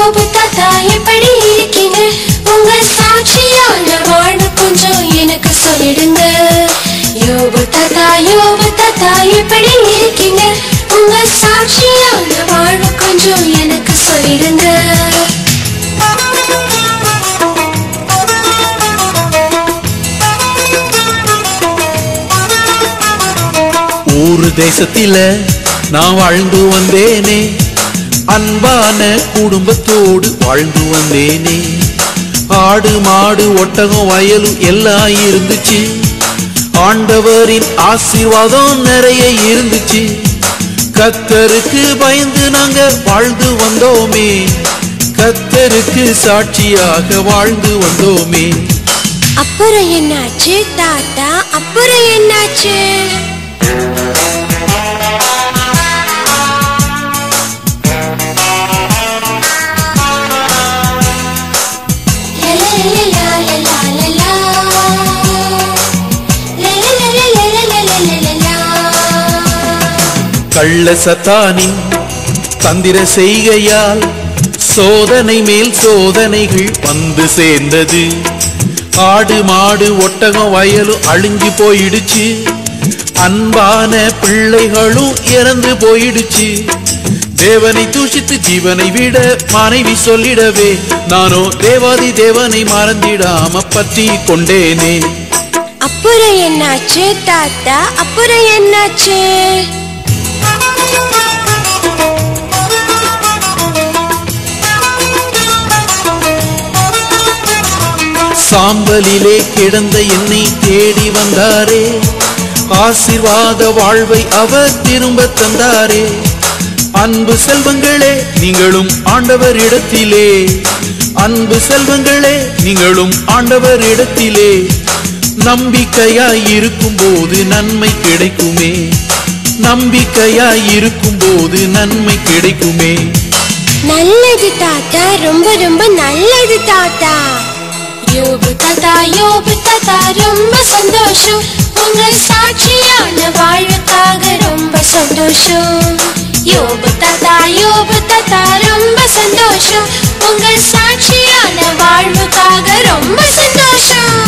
யோபு தாத்தா எப்படி இருக்கீங்க? உங்க சாட்சியான வாழ்வு கொஞ்சம் எனக்கு சொல்லிடுங்க. யோபு தாத்தா எப்படி இருக்கீங்க? உங்க சாட்சியான வாழ்வு கொஞ்சம் எனக்கு சொல்லிடுங்க. ஊரு தேசத்தில நான் வாழ்ந்து வந்தேனே, அன்பான குடும்பத்தோடு வாழ்ந்து வந்தேனே. ஆடு மாடு ஒட்டகம் வயலும் எல்லாம் இருந்துச்சு. ஆண்டவரின் ஆசீர்வாதம் நிறைய இருந்துச்சு. கர்த்தருக்கு பயந்து நாங்க வாழ்ந்து வந்தோமே, கர்த்தருக்கு சாட்சியாக வாழ்ந்து வந்தோமே. அப்புறம் என்னாச்சு தாத்தா? அப்புறம் என்னாச்சு? கள்ள சத்தானின் தந்திர செய்கையால் சோதனை மேல் சோதனைகள் வந்து சேர்ந்தது. ஆடு மாடு ஒட்டகம் வயலும் அழிஞ்சு போயிடுச்சு. அன்பான பிள்ளைகளும் இறந்து போயிடுச்சு. தேவனை தூஷித்து ஜீவனை விட மனைவி சொல்லிடவே, நானோ தேவாதி தேவனை மறந்திடாம பற்றி கொண்டேனே. அப்புறம் என்னாச்சு தாத்தா? அப்புறம் என்னாச்சு? சாம்பலிலே கிடந்த என்னை தேடி வந்தாரே, ஆசீர்வாத வாழ்வை அவர் திரும்ப தந்தாரே. அன்பு செல்வங்களே நீங்களும் ஆண்டவர் இடத்திலே, அன்பு செல்வங்களே நீங்களும் ஆண்டவர் இடத்திலே. நம்பிக்கையாய் இருக்கும் போது நன்மை கிடைக்குமே, நம்பிக்கையாய் இருக்கும் போது நன்மை கிடைக்குமே. நல்லது தாத்தா, ரொம்ப ரொம்ப நல்லது தாத்தா. யோபு தாத்தா ரொம்ப சந்தோஷம். உங்க சாட்சியான வாழ்வுக்காக ரொம்ப சந்தோஷம். யோபு தாத்தா ரொம்ப சந்தோஷம். உங்க சாட்சியான வாழ்வுக்காக ரொம்ப சந்தோஷம்.